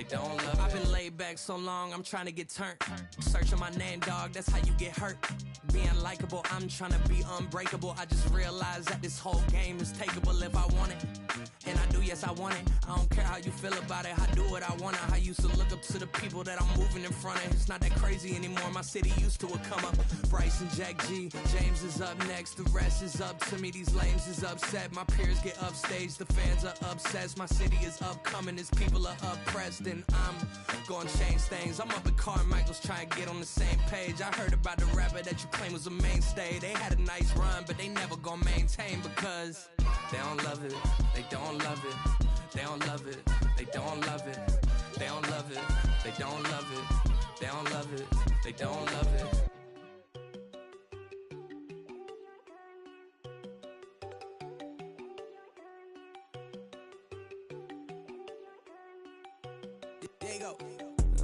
they don't love it. I've been laid back so long, I'm trying to get turned. Searching my name, dog, that's how you get hurt. Being likable, I'm trying to be unbreakable. I just realized that this whole game is takeable if I want it. And I do, yes, I want it. I don't care how you feel about it, I do what I want it. I used to look up to the people that I'm moving in front of. It's not that crazy anymore, my city used to a come up. Bryce and Jack G, James is up next. The rest is up to me, these lames is upset. My peers get upstaged, the fans are obsessed. My city is upcoming, its people are oppressed. And I'm gonna change things. I'm up at Carmichael's trying to get on the same page. I heard about the rapper that you claim was a mainstay. They had a nice run, but they never gonna maintain because they don't love it, they don't love it, they don't love it, they don't love it, they don't love it, they don't love it, they don't love it, they don't love it. There you go.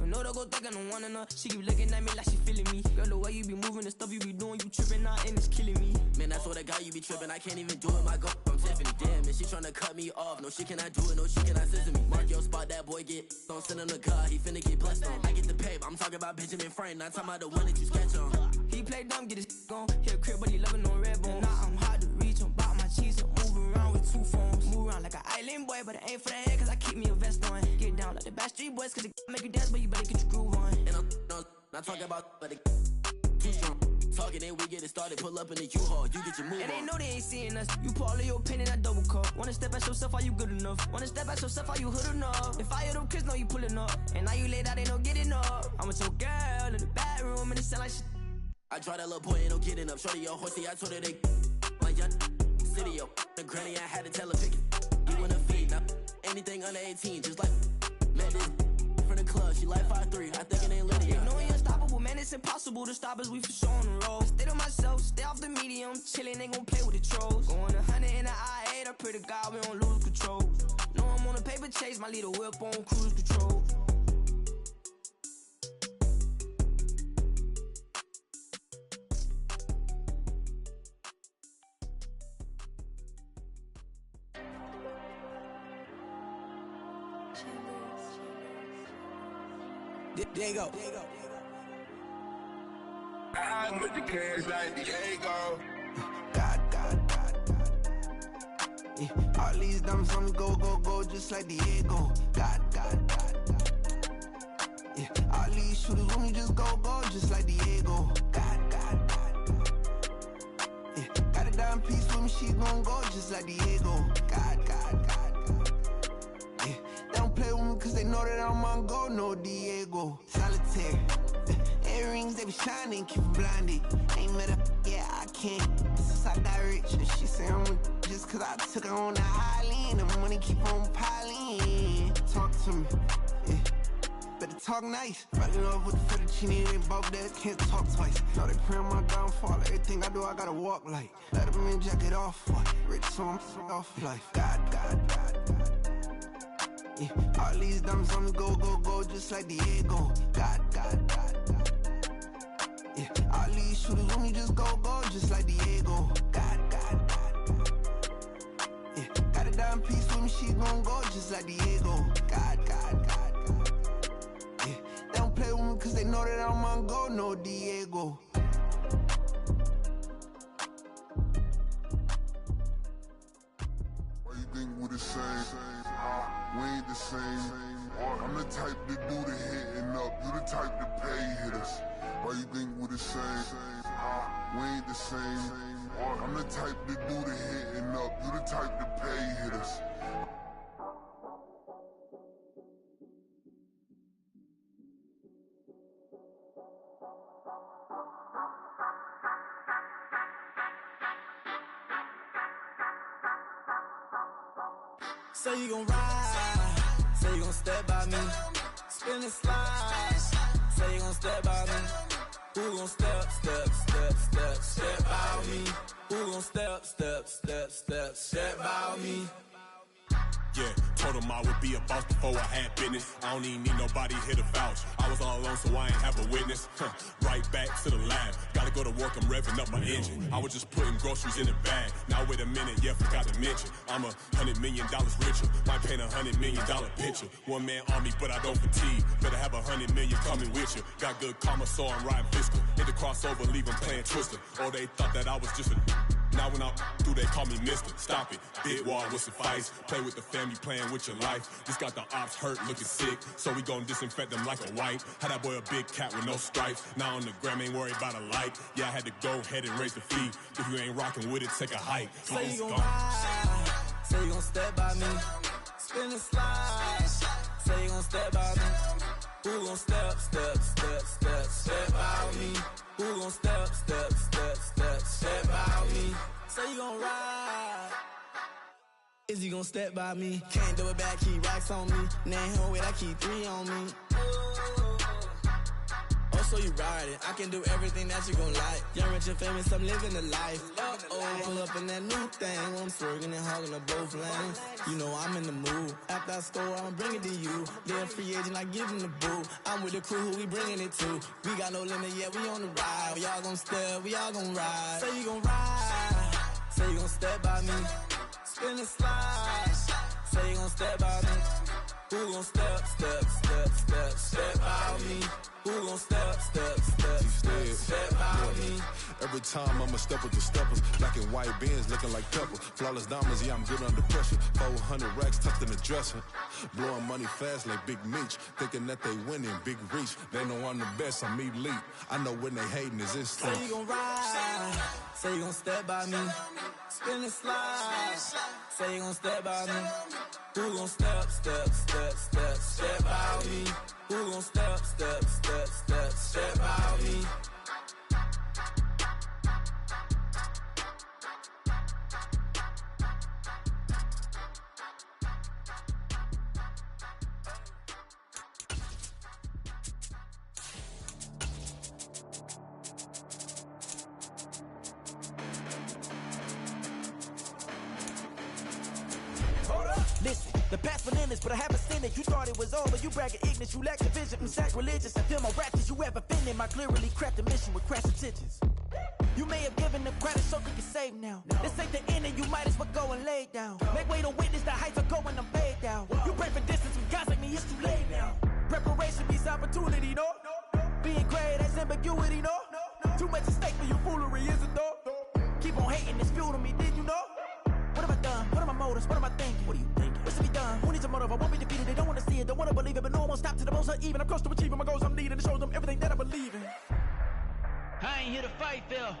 No, don't go thinking I don't want enough. She keep looking at me like she feeling me. Girl, the way you be moving, the stuff you be doing, you tripping out and it's killing me. Man, that's what I got, you be tripping. I can't even do it, my girl from Tiffany. Damn, and she tryna cut me off. No, she cannot do it, no, she cannot scissor me. Mark your spot, that boy get don't send him the car, he finna get blessed on. I get the paper, I'm talking about Benjamin Franklin, not talking about the one that you sketch on. He play dumb, get his gone. Hit a crib, but he loving on red bone. Now I'm hard to reach, I'm bout my cheese, I'm moving around with two phones. Move around like an island boy, but it ain't for the head, cause I keep me a vest on. Get down like the Backstreet Boys, cause it make you dance, but you better get your groove on. And I'm not talking about, but it too strong. Talking, then we get it started, pull up in the U-Haul, you get your move on. And they know they ain't seeing us, you pour all of your pain in that double cup. Wanna step at yourself, are you good enough? Wanna step at yourself, are you hood enough? If I hear them kids, know you pulling up. And now you laid out, they no getting up. I'm with your girl in the bedroom, and it sound like shit. I draw that little boy, ain't no getting up. Shorty, yo, horsey, I told her they my young city, yo. The granny, I had to tell her pick it. You wanna feed, now anything under 18, just like met this from the club, she like 5'3", I think it ain't Lydia. You know we unstoppable, man, it's impossible to stop us, we for sure on the road. Stay to myself, stay off the medium, chillin', ain't gon' play with the trolls. Going 100 in the I-8, I pray to God we don't lose control. Know I'm on a paper chase, my little whip on cruise control. There you go. I'm with the cash like Diego. God. Yeah, all these diamonds on me go, just like Diego. God. Yeah, all these shooters on me just go, just like Diego. God. Yeah, got a dime piece with me, she gon' go just like Diego. God. Yeah, they don't play with me cause they know that I'm on go, no Diego. Solitaire. Earrings, they be shining, keep it blinded. Ain't met her, yeah, I can't. Since I got rich, and she say I'm with just cause I took her on the island. The money keep on piling. Talk to me, yeah. Better talk nice. Fucking up with the fettuccine, they both dead, can't talk twice. Know they pray on my downfall, everything I do, I gotta walk like. Let them in, jacket off, rich, so I'm off life. God. Yeah, all these diamonds on me go, just like Diego. God. Yeah, all these shooters on me just go, just like Diego. God. Yeah, got a dime piece with me, she gon' go just like Diego. God. Yeah, they don't play with me cause they know that I'm on go, no Diego. Why you think we the same? We ain't the same. I'm the type to do the hitting up, you the type to pay hitters. Why you think we the same? We ain't the same. I'm the type to do the hitting up, you the type to pay hitters. Say you gon' ride, say you gon' step by me, spin and slide, say you gon' step by me. Who gon' step by me? Who gon' step by me? Yeah, Told him I would be a boss before I had business. I don't even need nobody here to vouch. I was all alone, so I ain't have a witness. Right back to the lab. Gotta go to work, I'm revving up my engine. I was just putting groceries in the bag. Now wait a minute, yeah, forgot to mention. I'm $100 million richer. Might paint $100 million picture. One man army, but I don't fatigue. Better have $100 million coming with you. Got good karma, so I'm riding fiscal. Hit the crossover, leave them playing Twister. Or they thought that I was just a... Now when I do, they call me Mister. Stop it. Big wall will suffice. Play with the family, playing with your life. Just got the ops hurt, looking sick. So we gon' disinfect them like a wipe. Had that boy a big cat with no stripes. Now on the gram, ain't worried about a light. Yeah, I had to go ahead and raise the fee. If you ain't rocking with it, take a hike. Say you gon' ride. Say you gon' step by me. Spin and slide. Say you gon' step by me. Who gon' step by me? Who gon' step by me? Say you gon' ride. Is he gon' step by me? Can't do it back, keep racks on me. Now home with I keep 3 on me. Oh, so you riding. I can do everything that you gon' like. Young, rich, and famous, I'm living the life. Uh-oh, pull up in that new thing. When I'm swerving and hogging up both lanes. You know I'm in the mood. After I score, I'ma bring it to you. They're a free agent, I give them the boo. I'm with the crew, who we bringing it to. We got no limit, yeah, we on the ride. We all gon' step, we all gon' ride. Say you gon' ride. Say you gon' step by me. Spin and slide. Say you gon' step by me. Who gon' step by me? Who gon' step by me? Every time I'ma step with the steppers. Black and white Benz looking like pepper. Flawless diamonds, yeah, I'm good under pressure. 400 racks tucked in the dresser. Blowing money fast like Big Meech. Thinking that they winning, big reach. They know I'm the best, I'm elite. I know when they hating is instant. Say you gon' ride. Say you gon' step by me. Spin and slide. Say you gon' step by me. Who gon' step by me? Who gon' step by me? Listen, the past bananas, but I haven't seen it. You thought it was over, you bragging ignorance, you lack the vision from sacrilegious. I feel my rap that you ever offended. My clearly crafted mission with crash intentions. You may have given them credit so you can save now. This ain't the end and you might as well go and lay down. Make way to witness the heights are going, I'm paid down. You pray for distance with guys like me, it's too late now. Preparation means opportunity, no? Being great, that's ambiguity, no? Too much at stake for your foolery, is it though? Keep on hating, it's fuel to me, did you know? What have I done? What are my motives? What am I thinking? What are you thinking? What's to be done? Who needs a motive? I won't be defeated. They don't want to see it, don't want to believe it, but no one won't stop to the most uneven. I'm close to achieving my goals I'm needing to show them everything that I believe in. I ain't here to fight, Phil.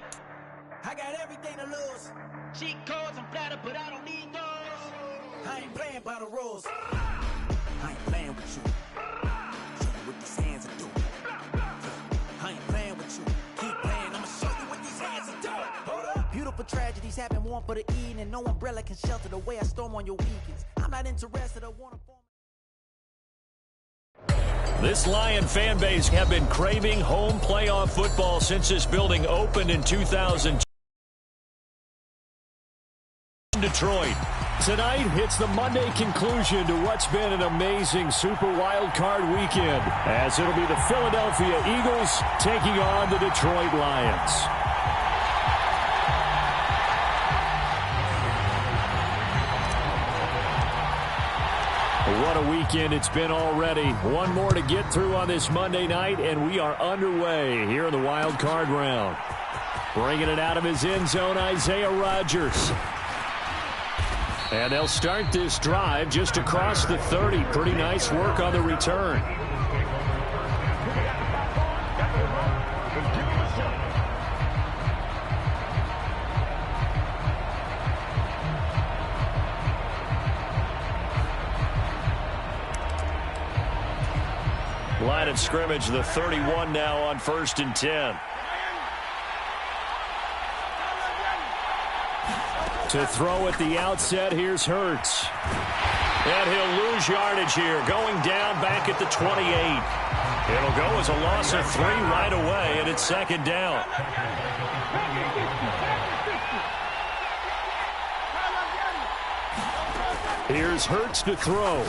I got everything to lose. Cheat codes, I'm flattered, but I don't need those. I ain't playing by the rules. I ain't playing with you. Show you what these hands are doing. I ain't playing with you. Keep playing, I'ma show you what these hands are doing. Hold up. Beautiful tragedies happen, one for the eating, and no umbrella can shelter the way I storm on your weekends. I'm not interested, I want to form. This Lion fan base have been craving home playoff football since this building opened in 2002. Detroit. Tonight, it's the Monday conclusion to what's been an amazing Super Wildcard weekend, as it'll be the Philadelphia Eagles taking on the Detroit Lions. What a weekend it's been already. One more to get through on this Monday night, and we are underway here in the wild card round. Bringing it out of his end zone, Isaiah Rodgers. And they'll start this drive just across the 30. Pretty nice work on the return. Line of scrimmage, the 31 now on 1st and 10. To throw at the outset, here's Hurts. And he'll lose yardage here, going down back at the 28. It'll go as a loss of 3 right away, and it's 2nd down. Here's Hurts to throw.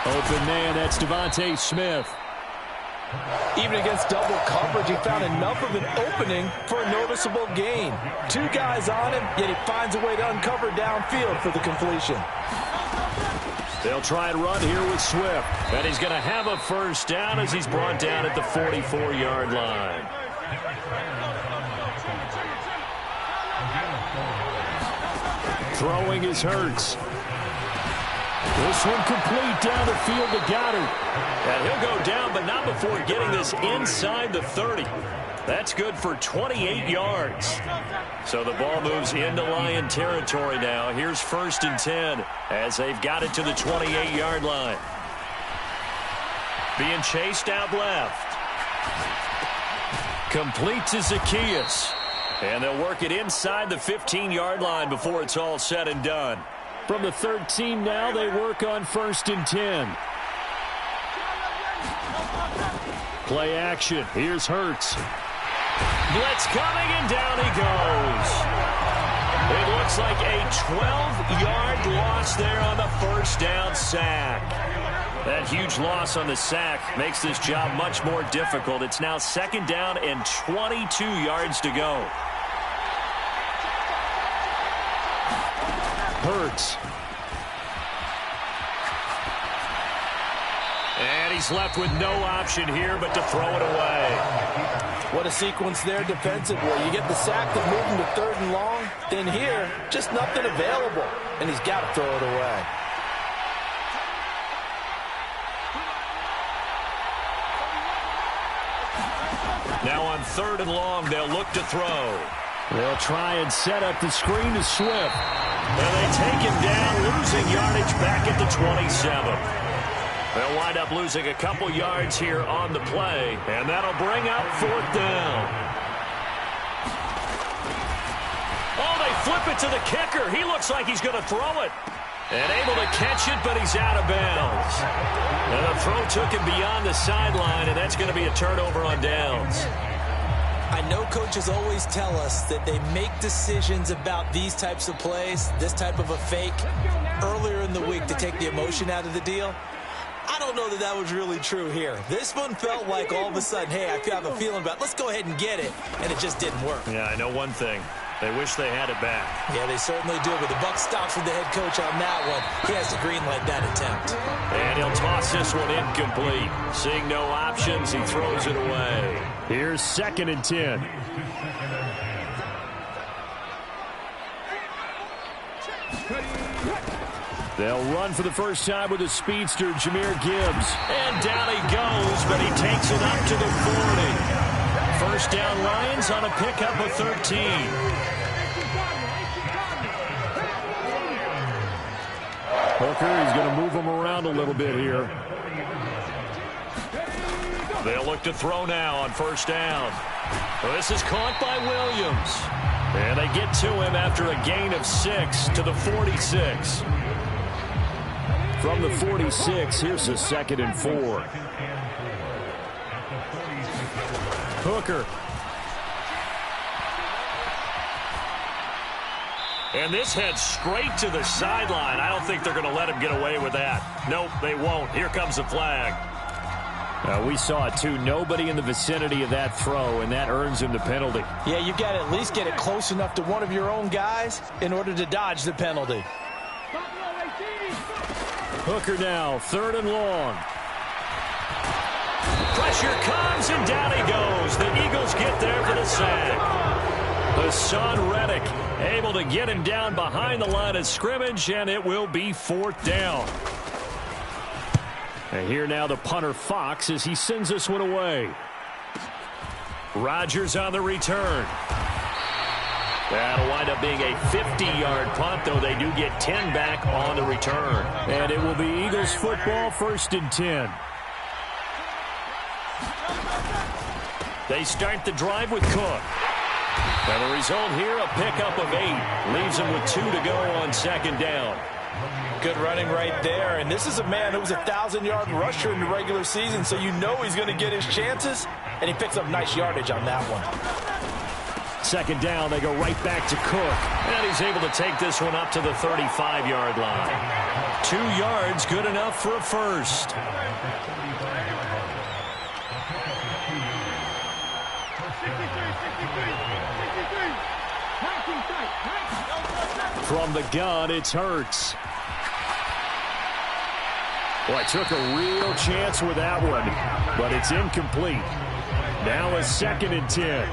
Open man, that's Devontae Smith. Even against double coverage, he found enough of an opening for a noticeable gain. 2 guys on him, yet he finds a way to uncover downfield for the completion. They'll try and run here with Swift. And he's going to have a first down as he's brought down at the 44-yard line. Throwing is Hurts. This one complete down the field to Goddard. And he'll go down, but not before getting this inside the 30. That's good for 28 yards. So the ball moves into Lion territory now. Here's 1st and 10 as they've got it to the 28-yard line. Being chased out left. Complete to Zacchaeus. And they'll work it inside the 15-yard line before it's all said and done. From the 13 now, they work on 1st and 10. Play action. Here's Hurts. Blitz coming, and down he goes. It looks like a 12-yard loss there on the first down sack. That huge loss on the sack makes this job much more difficult. It's now 2nd down and 22 yards to go. Hurts. And he's left with no option here but to throw it away. What a sequence there defensively. You get the sack to move him to 3rd and long. Then here, just nothing available. And he's got to throw it away. Now on 3rd and long, they'll look to throw. They'll try and set up the screen to Swift. And they take him down, losing yardage back at the 27. They'll wind up losing a couple yards here on the play, and that'll bring up 4th down. Oh, they flip it to the kicker. He looks like he's going to throw it. And able to catch it, but he's out of bounds. And the throw took him beyond the sideline, and that's going to be a turnover on downs. I know coaches always tell us that they make decisions about these types of plays, this type of a fake, earlier in the week to take the emotion out of the deal. I don't know that that was really true here. This one felt like all of a sudden, hey, I have a feeling about it. Let's go ahead and get it, and it just didn't work. Yeah, I know one thing. They wish they had it back. Yeah, they certainly do, but the buck stops with the head coach on that one. He has to greenlight that attempt. And he'll toss this one incomplete. Seeing no options, he throws it away. Here's 2nd and 10. They'll run for the first time with a speedster, Jahmyr Gibbs. And down he goes, but he takes it up to the 40. First down Lions on a pickup of 13. Hooker, he's going to move him around a little bit here. They'll look to throw now on 1st down. This is caught by Williams. And they get to him after a gain of 6 to the 46. From the 46, here's a 2nd and 4. Hooker. And this heads straight to the sideline. I don't think they're going to let him get away with that. Nope, they won't. Here comes the flag. We saw it, too. Nobody in the vicinity of that throw, and that earns him the penalty. Yeah, you've got to at least get it close enough to one of your own guys in order to dodge the penalty. Hooker now, 3rd and long. Pressure comes, and down he goes. The Eagles get there for the sack. Hassan Reddick able to get him down behind the line of scrimmage, and it will be 4th down. And here now the punter Fox as he sends this one away. Rodgers on the return. That'll wind up being a 50-yard punt, though they do get 10 back on the return. And it will be Eagles football, 1st and 10. They start the drive with Cook. And the result here, a pickup of 8. Leaves them with 2 to go on 2nd down. Good running right there. And this is a man who was a 1,000-yard rusher in the regular season, so you know he's going to get his chances. And he picks up nice yardage on that one. Second down, they go right back to Cook. And he's able to take this one up to the 35-yard line. 2 yards, good enough for a first. From the gun, it's Hurts. Boy, took a real chance with that one, but it's incomplete. Now a 2nd and 10.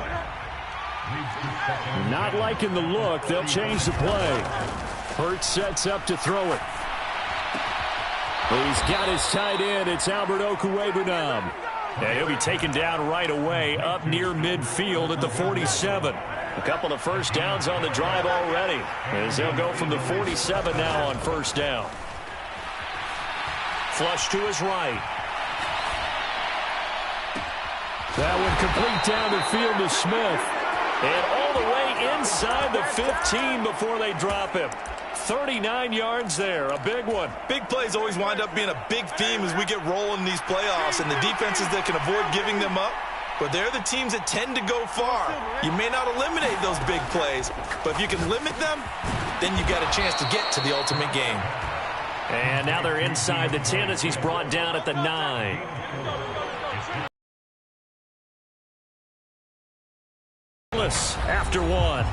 Not liking the look. They'll change the play. Hurts sets up to throw it. He's got his tight end. It's Albert Okwuegbunam. And he'll be taken down right away up near midfield at the 47. A couple of first downs on the drive already, as they'll go from the 47 now on first down. Flush to his right. That one complete down the field to Smith. And all the way inside the 15 before they drop him. 39 yards there, a big one. Big plays always wind up being a big theme as we get rolling in these playoffs, and the defenses that can avoid giving them up, but they're the teams that tend to go far. You may not eliminate those big plays, but if you can limit them, then you got a chance to get to the ultimate game. And now they're inside the 10 as he's brought down at the 9. After 1.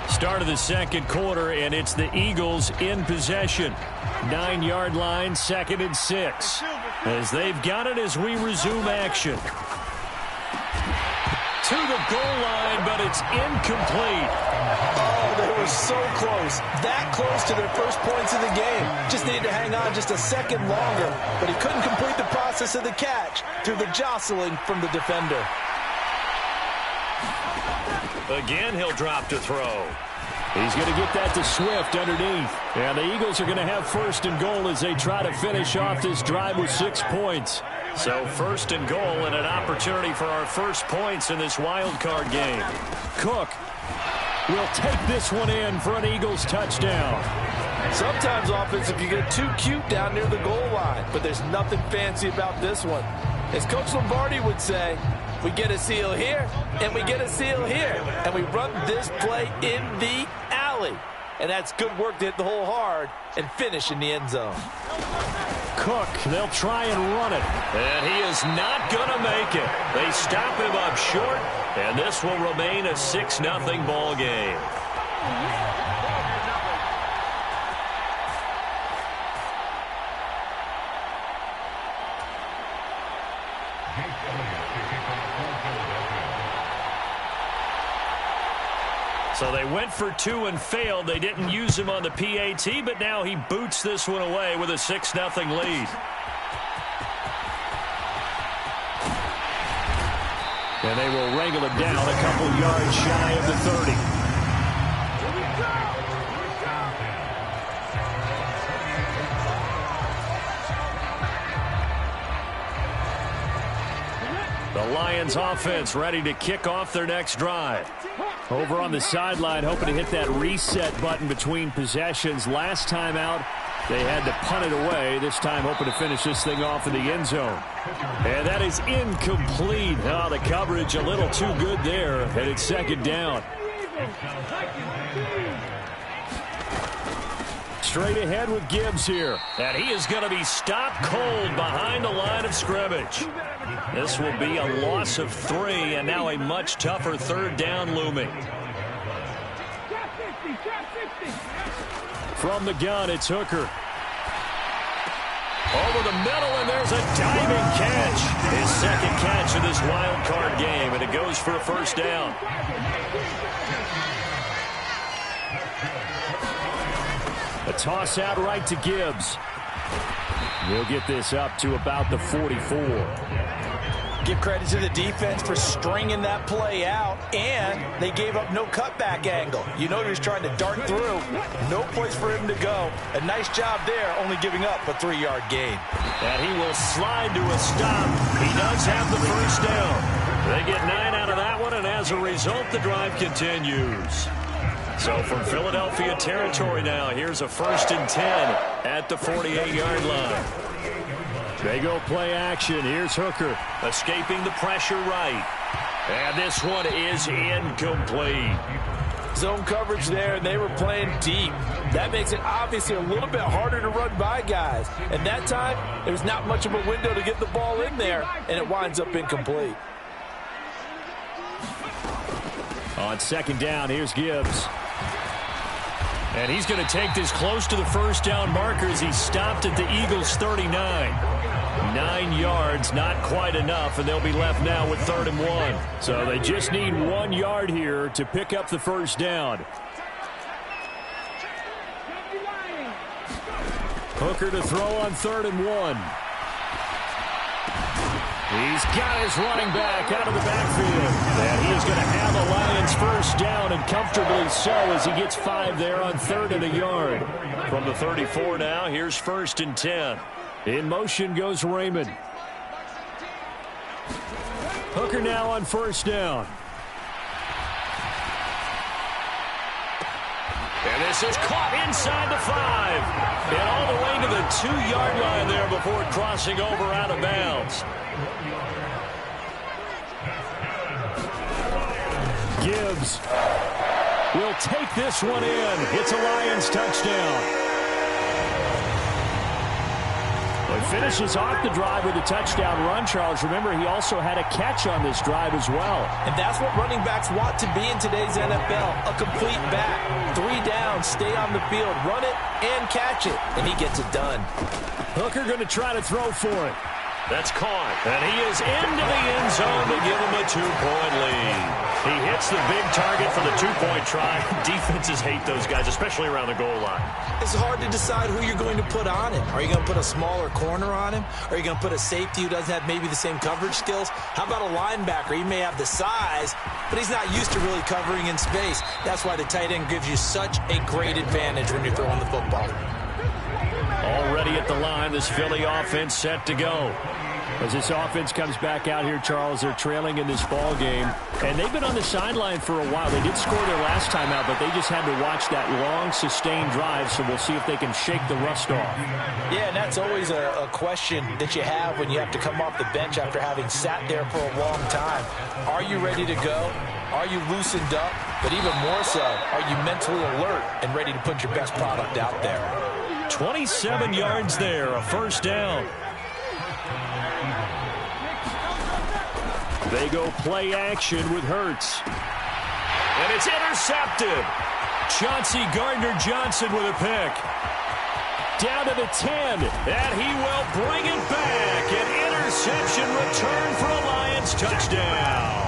Start of the second quarter, and it's the Eagles in possession. 9-yard line, 2nd and 6. As they've got it as we resume action. To the goal line, but it's incomplete. Oh, they were so close. That close to their first points of the game. Just needed to hang on just a second longer, but he couldn't complete the process of the catch through the jostling from the defender. Again, he'll drop to throw. He's going to get that to Swift underneath. And the Eagles are going to have 1st and goal as they try to finish off this drive with 6 points. So 1st and goal and an opportunity for our first points in this wild card game. Cook will take this one in for an Eagles touchdown. Sometimes offense, if you get too cute down near the goal line, but there's nothing fancy about this one. As Coach Lombardi would say, we get a seal here, and we get a seal here, and we run this play in the alley. And that's good work to hit the hole hard and finish in the end zone. Cook, they'll try and run it. And he is not going to make it. They stop him up short, and this will remain a 6-0 ball game. So they went for 2 and failed. They didn't use him on the PAT, but now he boots this one away with a 6-0 lead. And they will wrangle it down a couple yards shy of the 30. The Lions offense ready to kick off their next drive. Over on the sideline, hoping to hit that reset button between possessions. Last time out, they had to punt it away. This time, hoping to finish this thing off in the end zone. And that is incomplete. Oh, the coverage a little too good there, and it's 2nd down. Straight ahead with Gibbs here. And he is going to be stopped cold behind the line of scrimmage. This will be a loss of 3, and now a much tougher 3rd down looming. From the gun, it's Hooker. Over the middle, and there's a diving catch. His 2nd catch of this wild card game, and it goes for a 1st down. A toss out right to Gibbs. We'll get this up to about the 44. Give credit to the defense for stringing that play out, and they gave up no cutback angle. You know he was trying to dart through. No place for him to go. A nice job there, only giving up a 3-yard gain. And he will slide to a stop. He does have the 1st down. They get 9 out of that one, and as a result, the drive continues. So from Philadelphia territory now, here's a 1st and 10 at the 48-yard line. They go play action. Here's Hooker. Escaping the pressure right. And this one is incomplete. Zone coverage there, and they were playing deep. That makes it obviously a little bit harder to run by guys. And that time, there's not much of a window to get the ball in there, and it winds up incomplete. On second down, here's Gibbs. And he's going to take this close to the first down marker as he stopped at the Eagles' 39. 9 yards, not quite enough, and they'll be left now with 3rd and 1. So they just need 1 yard here to pick up the first down. Hooker to throw on 3rd and 1. He's got his running back out of the backfield. And he is going to have the Lions first down, and comfortably so, as he gets 5 there on 3rd and a yard. From the 34 now, here's 1st and 10. In motion goes Raymond. Hooker now on 1st down. And this is caught inside the 5. And all the way to the 2-yard line there before crossing over out of bounds. Gibbs will take this one in. It's a Lions touchdown. Well, he finishes off the drive with a touchdown run, Charles. Remember, he also had a catch on this drive as well. And that's what running backs want to be in today's NFL, a complete back. 3 downs, stay on the field, run it, and catch it. And he gets it done. Hooker going to try to throw for it. That's caught. And he is into the end zone to give him a 2-point lead. He hits the big target for the 2-point try. Defenses hate those guys, especially around the goal line. It's hard to decide who you're going to put on him. Are you going to put a smaller corner on him? Are you going to put a safety who doesn't have maybe the same coverage skills? How about a linebacker? He may have the size, but he's not used to really covering in space. That's why the tight end gives you such a great advantage when you're throwing the football. Already at the line, this Philly offense set to go. As this offense comes back out here, Charles, they're trailing in this ball game. And they've been on the sideline for a while. They did score their last time out, but they just had to watch that long, sustained drive, so we'll see if they can shake the rust off. Yeah, and that's always a question that you have when you have to come off the bench after having sat there for a long time. Are you ready to go? Are you loosened up? But even more so, are you mentally alert and ready to put your best product out there? 27 yards there, a first down. They go play action with Hurts. And it's intercepted. Chauncey Gardner-Johnson with a pick. Down to the 10. And he will bring it back. An interception return for a Lions touchdown.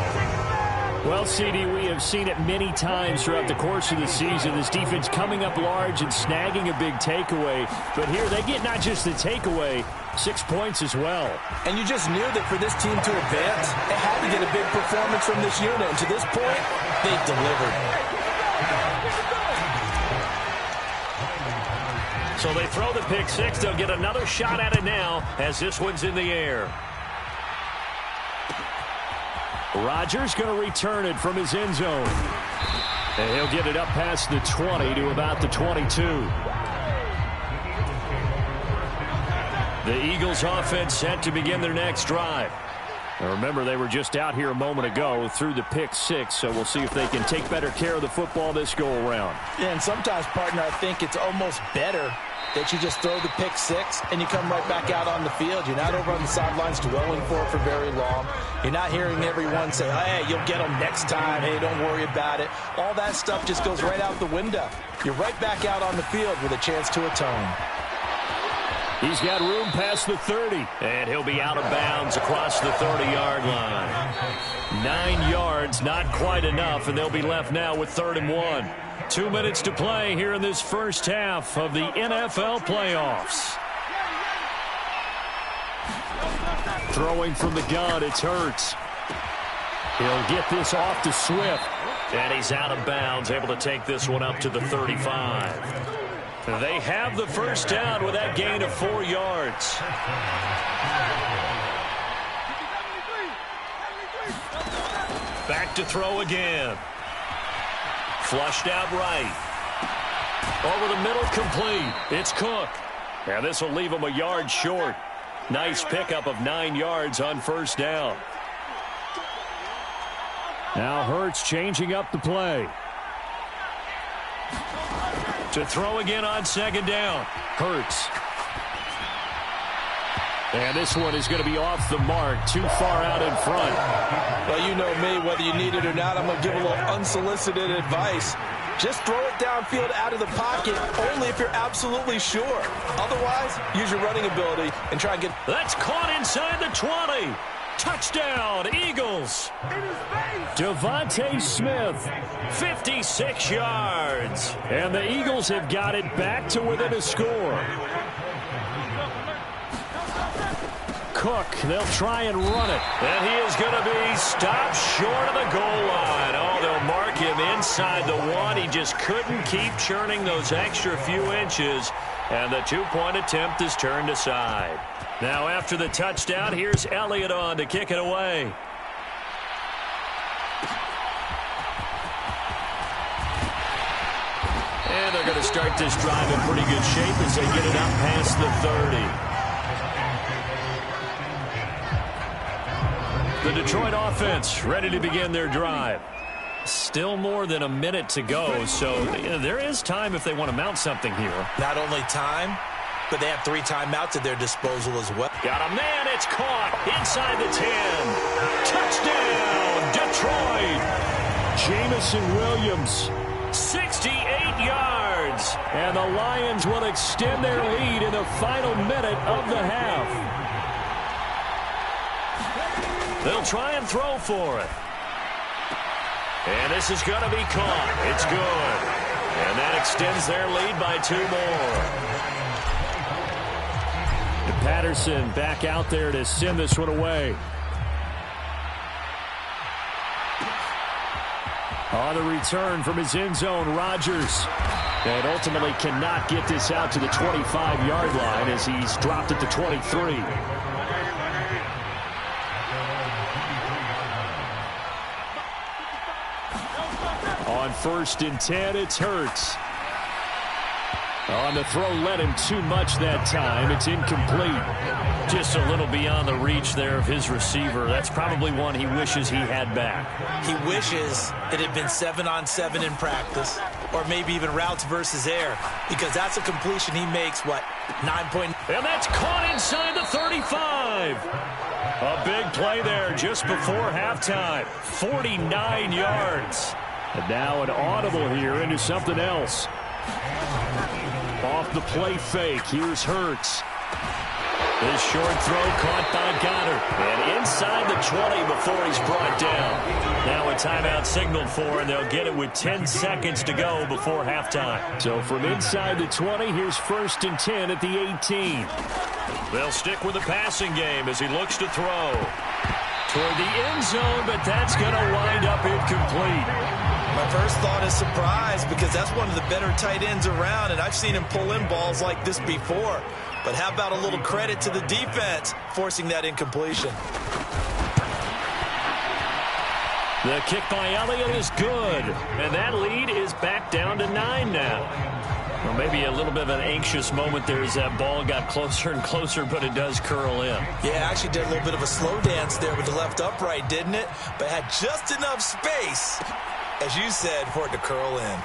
Well, CD, we have seen it many times throughout the course of the season. This defense coming up large and snagging a big takeaway. But here they get not just the takeaway, 6 points as well. And you just knew that for this team to advance, they had to get a big performance from this unit. And to this point, they've delivered. So they throw the pick 6. They'll get another shot at it now as this one's in the air. Rodgers going to return it from his end zone. And he'll get it up past the 20 to about the 22. The Eagles offense set to begin their next drive. Now remember, they were just out here a moment ago through the pick 6, so we'll see if they can take better care of the football this go-around. Yeah, and sometimes, partner, I think it's almost better that you just throw the pick 6 and you come right back out on the field. You're not over on the sidelines dwelling for it for very long. You're not hearing everyone say, hey, you'll get them next time. Hey, don't worry about it. All that stuff just goes right out the window. You're right back out on the field with a chance to atone. He's got room past the 30, and he'll be out of bounds across the 30-yard line. 9 yards, not quite enough, and they'll be left now with 3rd and 1. 2 minutes to play here in this first half of the NFL playoffs. Throwing from the gun, it's Hurts. He'll get this off to Swift, and he's out of bounds, able to take this one up to the 35. They have the first down with that gain of 4 yards. Back to throw again. Flushed out right. Over the middle, complete. It's Cook. And this will leave him a yard short. Nice pickup of 9 yards on first down. Now Hurts changing up the play. To throw again on second down. Hurts. And this one is going to be off the mark, too far out in front. Well, you know me, whether you need it or not, I'm going to give a little unsolicited advice. Just throw it downfield out of the pocket, only if you're absolutely sure. Otherwise, use your running ability and try and get... That's caught inside the 20. Touchdown, Eagles. Devontae Smith, 56 yards. And the Eagles have got it back to within a score. Cook, they'll try and run it. And he is going to be stopped short of the goal line. Oh, they'll mark him inside the 1. He just couldn't keep churning those extra few inches. And the 2-point attempt is turned aside. Now after the touchdown, here's Elliott on to kick it away. And they're going to start this drive in pretty good shape as they get it up past the 30. The Detroit offense ready to begin their drive. Still more than a minute to go, so there is time if they want to mount something here. Not only time, but they have 3 timeouts at their disposal as well. Got a man, it's caught inside the 10. Touchdown, Detroit. Jamison Williams, 68 yards. And the Lions will extend their lead in the final minute of the half. They'll try and throw for it. And this is going to be caught. It's good. And that extends their lead by 2 more. And Patterson back out there to send this one away. On the return from his end zone, Rodgers. And ultimately cannot get this out to the 25-yard line as he's dropped at the 23. On 1st and 10, it's Hurts. On the throw, led him too much that time. It's incomplete. Just a little beyond the reach there of his receiver. That's probably one he wishes he had back. He wishes it had been 7-on-7 in practice, or maybe even routes versus air, because that's a completion he makes, 9 point. And that's caught inside the 35. A big play there just before halftime. 49 yards. And now an audible here into something else. Off the play fake, here's Hurts. This short throw caught by Goddard. And inside the 20 before he's brought down. Now a timeout signaled for, and they'll get it with 10 seconds to go before halftime. So from inside the 20, here's 1st and 10 at the 18. They'll stick with the passing game as he looks to throw. Toward the end zone, but that's going to wind up incomplete. My first thought is surprise, because that's one of the better tight ends around, and I've seen him pull in balls like this before. But how about a little credit to the defense forcing that incompletion? The kick by Elliott is good, and that lead is back down to 9 now. Well, maybe a little bit of an anxious moment there as that ball got closer and closer, but it does curl in. Yeah, actually did a little bit of a slow dance there with the left upright, didn't it? But had just enough space, as you said, for it to curl in.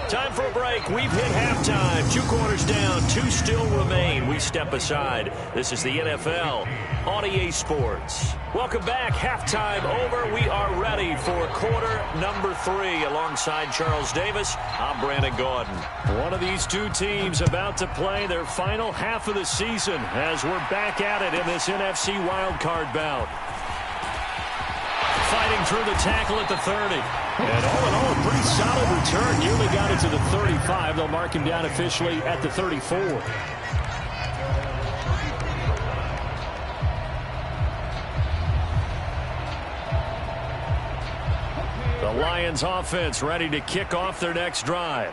Time for a break. We've hit halftime. 2 quarters down. 2 still remain. We step aside. This is the NFL on EA Sports. Welcome back. Halftime over. We are ready for quarter number 3. Alongside Charles Davis, I'm Brandon Gordon. One of these 2 teams about to play their final half of the season as we're back at it in this NFC wildcard bout. Fighting through the tackle at the 30. And all in all, a pretty solid return. Nearly got it to the 35. They'll mark him down officially at the 34. The Lions offense ready to kick off their next drive.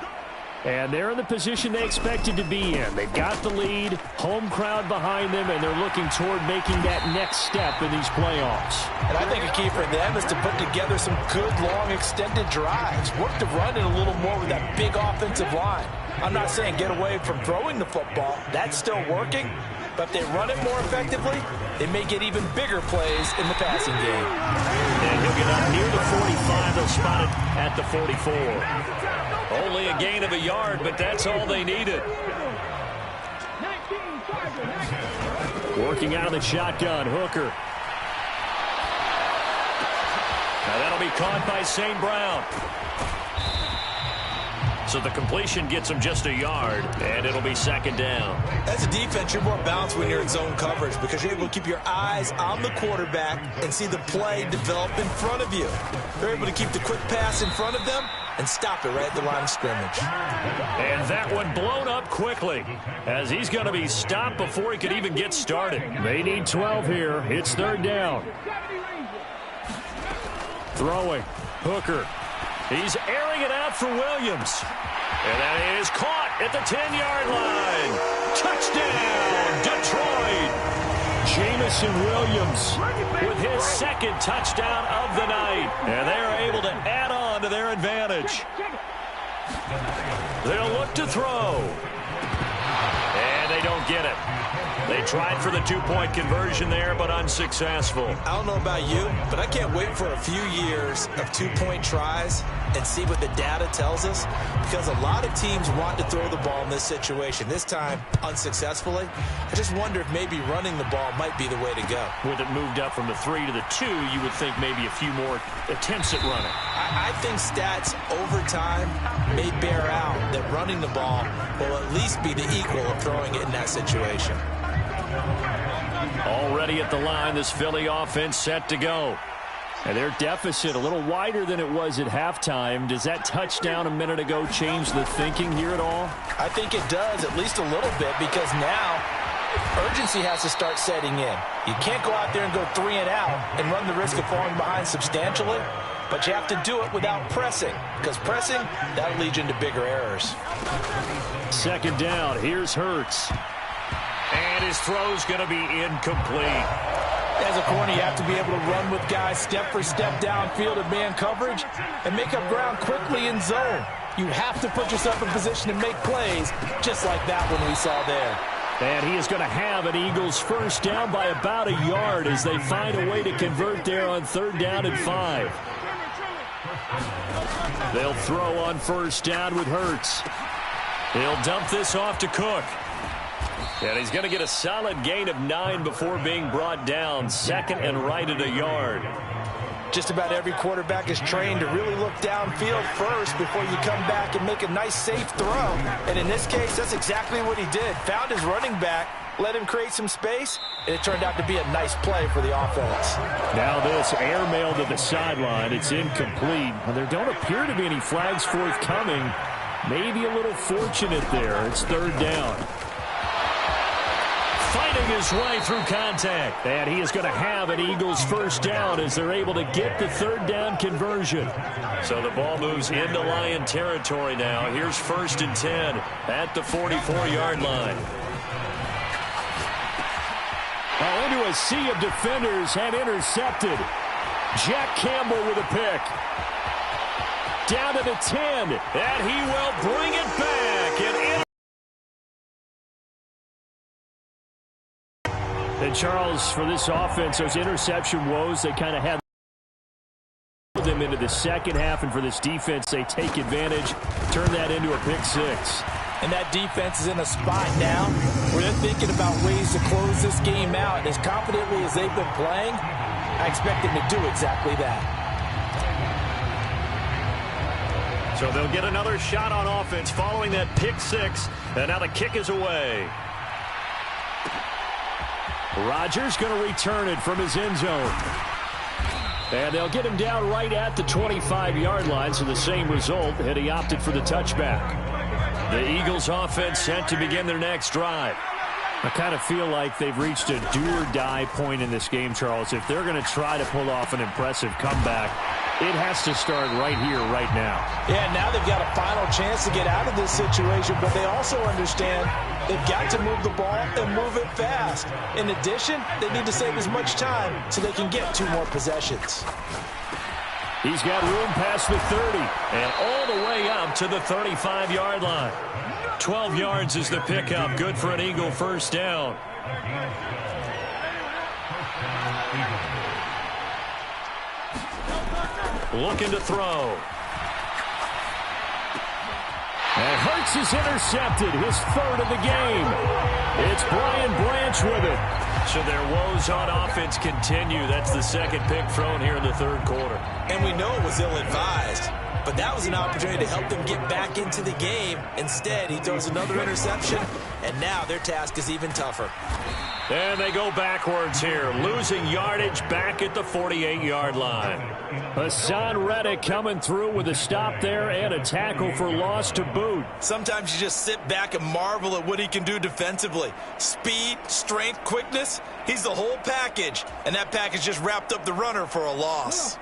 And they're in the position they expected to be in. They've got the lead, home crowd behind them, and they're looking toward making that next step in these playoffs. And I think a key for them is to put together some good, long, extended drives. Work the run in a little more with that big offensive line. I'm not saying get away from throwing the football. That's still working. But if they run it more effectively, they may get even bigger plays in the passing game. And he'll get up near the 45. They'll spot it at the 44. Only a gain of a yard, but that's all they needed. Working out of the shotgun, Hooker. Now that'll be caught by St. Brown. So the completion gets him just a yard, and it'll be second down. As a defense, you're more balanced when you're in zone coverage because you're able to keep your eyes on the quarterback and see the play develop in front of you. They're able to keep the quick pass in front of them and stop it right at the line of scrimmage. And that one blown up quickly as he's going to be stopped before he could even get started. They need 12 here. It's third down. Throwing. Hooker. He's airing it out for Williams. And that is caught at the 10-yard line. Touchdown, Detroit. Jamison Williams with his second touchdown of the night. And they're able to add on to their advantage. They'll look to throw. And they don't get it. They tried for the two-point conversion there, but unsuccessful. I don't know about you, but I can't wait for a few years of two-point tries and see what the data tells us, because a lot of teams want to throw the ball in this situation. This time, unsuccessfully. I just wonder if maybe running the ball might be the way to go. With it moved up from the 3 to the 2, you would think maybe a few more attempts at running. I think stats over time may bear out that running the ball will at least be the equal of throwing it in that situation. Already at the line, this Philly offense set to go. And their deficit a little wider than it was at halftime. Does that touchdown a minute ago change the thinking here at all? I think it does, at least a little bit, because now urgency has to start setting in. You can't go out there and go 3 and out and run the risk of falling behind substantially, but you have to do it without pressing, because pressing, that'll lead you into bigger errors. Second down, here's Hurts. And his throw's going to be incomplete. As a corner, you have to be able to run with guys step for step downfield in man coverage and make up ground quickly in zone. You have to put yourself in position to make plays, just like that one we saw there. And he is going to have an Eagles first down by about a yard as they find a way to convert there on third down and 5. They'll throw on first down with Hurts. He'll dump this off to Cook. And he's going to get a solid gain of 9 before being brought down. Second and right at a yard. Just about every quarterback is trained to really look downfield first before you come back and make a nice, safe throw. And in this case, that's exactly what he did. Found his running back, let him create some space, and it turned out to be a nice play for the offense. Now this airmail to the sideline. It's incomplete. And there don't appear to be any flags forthcoming. Maybe a little fortunate there. It's third down. Fighting his way through contact. And he is going to have an Eagles first down as they're able to get the third down conversion. So the ball moves into Lion territory now. Here's first and 10 at the 44-yard line. Into a sea of defenders and intercepted. Jack Campbell with a pick. Down to the 10. And he will bring it back. And Charles, for this offense, those interception woes, they kind of had them into the second half, and for this defense, they take advantage, turn that into a pick 6. And that defense is in a spot now where they're thinking about ways to close this game out. And as confidently as they've been playing, I expect them to do exactly that. So they'll get another shot on offense following that pick 6, and now the kick is away. Rodgers going to return it from his end zone. And they'll get him down right at the 25-yard line, so the same result, and he opted for the touchback. The Eagles offense set to begin their next drive. I kind of feel like they've reached a do-or-die point in this game, Charles. If they're going to try to pull off an impressive comeback, It has to start right here, right now. Yeah, now they've got a final chance to get out of this situation, but they also understand they've got to move the ball and move it fast. In addition, they need to save as much time so they can get 2 more possessions. He's got room past the 30 and all the way up to the 35-yard line. 12 yards is the pickup. Good for an Eagle first down. Looking to throw. And Hurts is intercepted, his 3rd of the game. It's Brian Branch with it. So their woes on offense continue. That's the 2nd pick thrown here in the 3rd quarter. And we know it was ill-advised, but that was an opportunity to help them get back into the game. Instead, he throws another interception, and now their task is even tougher. And they go backwards here, losing yardage back at the 48-yard line. Hassan Reddick coming through with a stop there and a tackle for loss to boot. Sometimes you just sit back and marvel at what he can do defensively. Speed, strength, quickness, he's the whole package. And that package just wrapped up the runner for a loss.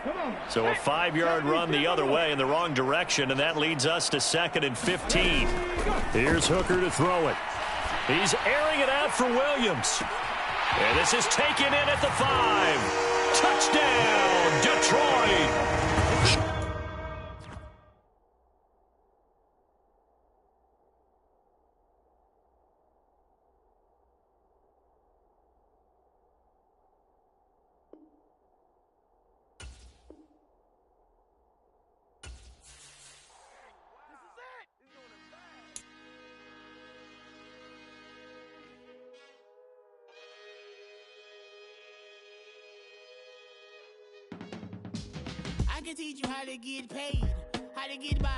So a 5-yard run the other way in the wrong direction, and that leads us to 2nd and 15. Here's Hooker to throw it. He's airing it out for Williams. And this is taken in at the 5. Touchdown, Detroit. I can teach you how to get paid, how to get by,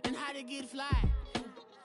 and how to get fly.